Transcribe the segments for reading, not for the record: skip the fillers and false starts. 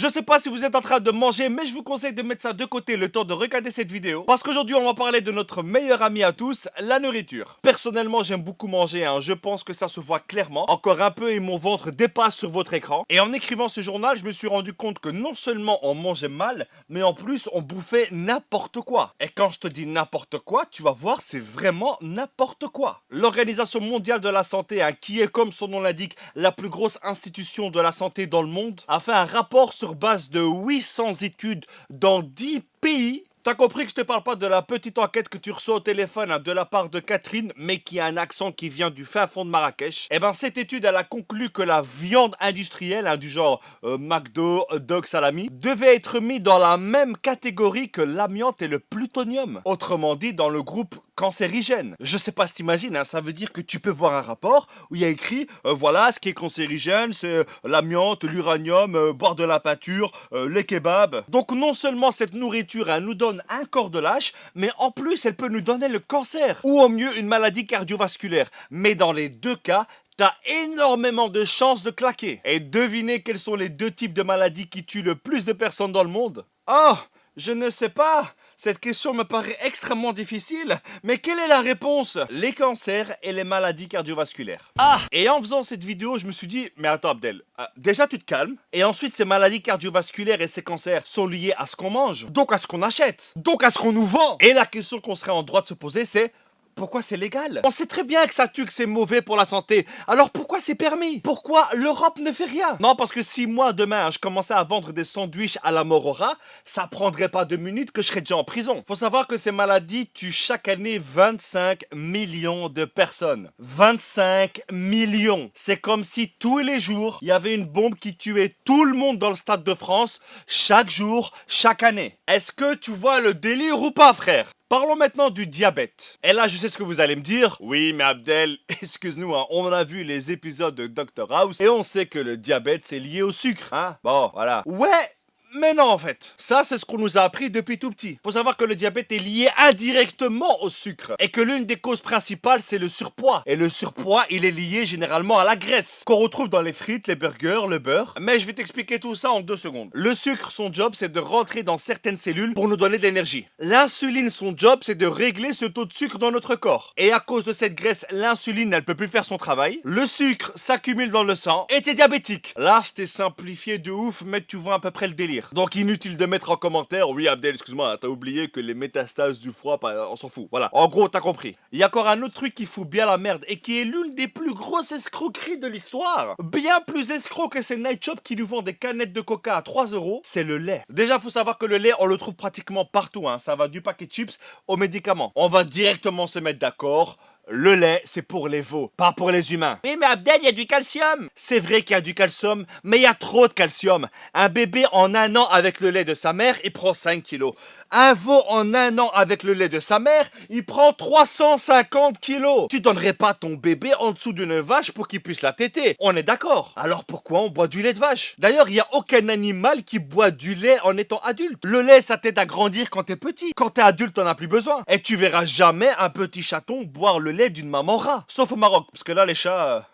Je sais pas si vous êtes en train de manger, mais je vous conseille de mettre ça de côté le temps de regarder cette vidéo. Parce qu'aujourd'hui, on va parler de notre meilleur ami à tous, la nourriture. Personnellement, j'aime beaucoup manger, hein. Je pense que ça se voit clairement. Encore un peu et mon ventre dépasse sur votre écran. Et en écrivant ce journal, je me suis rendu compte que non seulement on mangeait mal, mais en plus, on bouffait n'importe quoi. Et quand je te dis n'importe quoi, tu vas voir, c'est vraiment n'importe quoi. L'Organisation mondiale de la santé, hein, qui est, comme son nom l'indique, la plus grosse institution de la santé dans le monde, a fait un rapport sur base de 800 études dans 10 pays. T'as compris que je te parle pas de la petite enquête que tu reçois au téléphone, hein, de la part de Catherine, mais qui a un accent qui vient du fin fond de Marrakech. Et ben cette étude, elle a conclu que la viande industrielle, hein, du genre McDo, hot dog, salami, devait être mise dans la même catégorie que l'amiante et le plutonium. Autrement dit, dans le groupe cancérigène. Je sais pas si t'imagines, hein, ça veut dire que tu peux voir un rapport où il y a écrit voilà, ce qui est cancérigène, c'est l'amiante, l'uranium, boire de la peinture, les kebabs. Donc non seulement cette nourriture, hein, nous donne un corps de lâche, mais en plus elle peut nous donner le cancer ou au mieux une maladie cardiovasculaire. Mais dans les deux cas, t'as énormément de chances de claquer. Et devinez quels sont les deux types de maladies qui tuent le plus de personnes dans le monde? Oh, je ne sais pas. Cette question me paraît extrêmement difficile, mais quelle est la réponse? Les cancers et les maladies cardiovasculaires. Ah! Et en faisant cette vidéo, je me suis dit, mais attends Abdel, déjà tu te calmes, et ensuite ces maladies cardiovasculaires et ces cancers sont liés à ce qu'on mange, donc à ce qu'on achète, donc à ce qu'on nous vend. Et la question qu'on serait en droit de se poser, c'est pourquoi c'est légal? On sait très bien que ça tue, que c'est mauvais pour la santé. Alors pourquoi c'est permis? Pourquoi l'Europe ne fait rien? Non, parce que si moi, demain, je commençais à vendre des sandwichs à la mort au rat, ça prendrait pas 2 minutes que je serais déjà en prison. Faut savoir que ces maladies tuent chaque année 25 millions de personnes. 25 millions. C'est comme si tous les jours, il y avait une bombe qui tuait tout le monde dans le Stade de France, chaque jour, chaque année. Est-ce que tu vois le délire ou pas, frère? Parlons maintenant du diabète. Et là, je sais ce que vous allez me dire. Oui, mais Abdel, excuse-nous, hein, on a vu les épisodes de Dr House et on sait que le diabète, c'est lié au sucre, hein. Bon, voilà. Ouais, mais non en fait. Ça, c'est ce qu'on nous a appris depuis tout petit. Faut savoir que le diabète est lié indirectement au sucre. Et que l'une des causes principales, c'est le surpoids. Et le surpoids, il est lié généralement à la graisse, qu'on retrouve dans les frites, les burgers, le beurre. Mais je vais t'expliquer tout ça en 2 secondes. Le sucre, son job, c'est de rentrer dans certaines cellules pour nous donner de l'énergie. L'insuline, son job, c'est de régler ce taux de sucre dans notre corps. Et à cause de cette graisse, l'insuline, elle peut plus faire son travail. Le sucre s'accumule dans le sang et t'es diabétique. Là, je t'ai simplifié de ouf, mais tu vois à peu près le délire. Donc inutile de mettre en commentaire, oui Abdel, excuse-moi, t'as oublié que les métastases du foie, on s'en fout. Voilà, en gros, t'as compris. Il y a encore un autre truc qui fout bien la merde et qui est l'une des plus grosses escroqueries de l'histoire. Bien plus escroc que ces night shops qui nous vendent des canettes de coca à 3 €, c'est le lait. Déjà, faut savoir que le lait, on le trouve pratiquement partout, hein. Ça va du paquet de chips aux médicaments. On va directement se mettre d'accord. Le lait, c'est pour les veaux, pas pour les humains. Oui, mais Abdel, il y a du calcium. C'est vrai qu'il y a du calcium, mais il y a trop de calcium. Un bébé en 1 an avec le lait de sa mère, il prend 5 kilos. Un veau en 1 an avec le lait de sa mère, il prend 350 kilos. Tu donnerais pas ton bébé en dessous d'une vache pour qu'il puisse la téter. On est d'accord. Alors pourquoi on boit du lait de vache? D'ailleurs, il n'y a aucun animal qui boit du lait en étant adulte. Le lait, ça t'aide à grandir quand t'es petit. Quand t'es adulte, t'en as plus besoin. Et tu verras jamais un petit chaton boire le lait d'une maman rat. Sauf au Maroc, parce que là, les chats,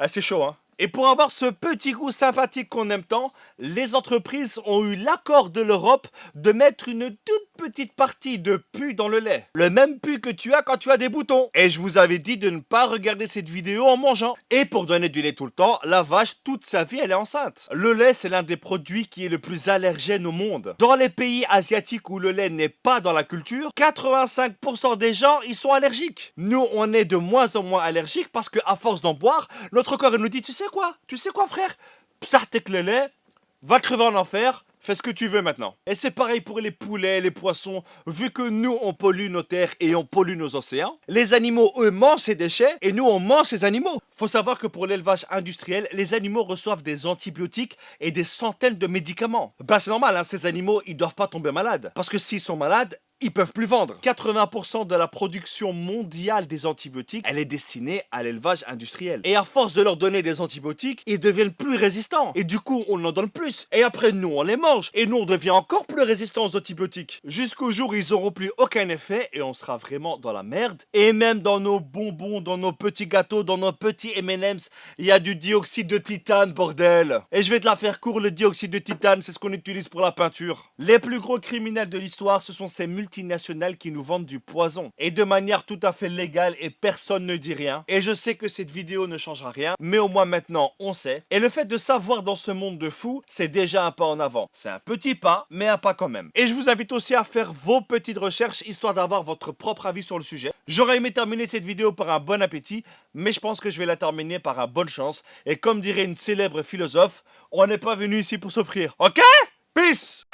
c'est chaud, hein. Et pour avoir ce petit goût sympathique qu'on aime tant, les entreprises ont eu l'accord de l'Europe de mettre une toute petite partie de pus dans le lait. Le même pus que tu as quand tu as des boutons. Et je vous avais dit de ne pas regarder cette vidéo en mangeant. Et pour donner du lait tout le temps, la vache, toute sa vie, elle est enceinte. Le lait, c'est l'un des produits qui est le plus allergène au monde. Dans les pays asiatiques où le lait n'est pas dans la culture, 85% des gens, ils sont allergiques. Nous, on est de moins en moins allergiques parce qu'à force d'en boire, notre corps, il nous dit, tu sais quoi frère? Psartek le lait, va crever en enfer, fais ce que tu veux maintenant. Et c'est pareil pour les poulets, les poissons. Vu que nous, on pollue nos terres et on pollue nos océans, les animaux, eux, mangent ces déchets et nous, on mange ces animaux. Faut savoir que pour l'élevage industriel, les animaux reçoivent des antibiotiques et des centaines de médicaments. Ben, c'est normal, hein, ces animaux, ils doivent pas tomber malades. Parce que s'ils sont malades, ils peuvent plus vendre. 80% de la production mondiale des antibiotiques, elle est destinée à l'élevage industriel. Et à force de leur donner des antibiotiques, ils deviennent plus résistants. Et du coup, on en donne plus. Et après, nous, on les mange. Et nous, on devient encore plus résistants aux antibiotiques. Jusqu'au jour où ils n'auront plus aucun effet et on sera vraiment dans la merde. Et même dans nos bonbons, dans nos petits gâteaux, dans nos petits M&M's, il y a du dioxyde de titane, bordel. Et je vais te la faire court, le dioxyde de titane, c'est ce qu'on utilise pour la peinture. Les plus gros criminels de l'histoire, ce sont ces multinationales qui nous vendent du poison. Et de manière tout à fait légale et personne ne dit rien. Et je sais que cette vidéo ne changera rien, mais au moins maintenant, on sait. Et le fait de savoir dans ce monde de fous, c'est déjà un pas en avant. C'est un petit pas, mais un pas quand même. Et je vous invite aussi à faire vos petites recherches, histoire d'avoir votre propre avis sur le sujet. J'aurais aimé terminer cette vidéo par un bon appétit, mais je pense que je vais la terminer par un bonne chance. Et comme dirait une célèbre philosophe, on n'est pas venu ici pour s'offrir. Ok? Peace!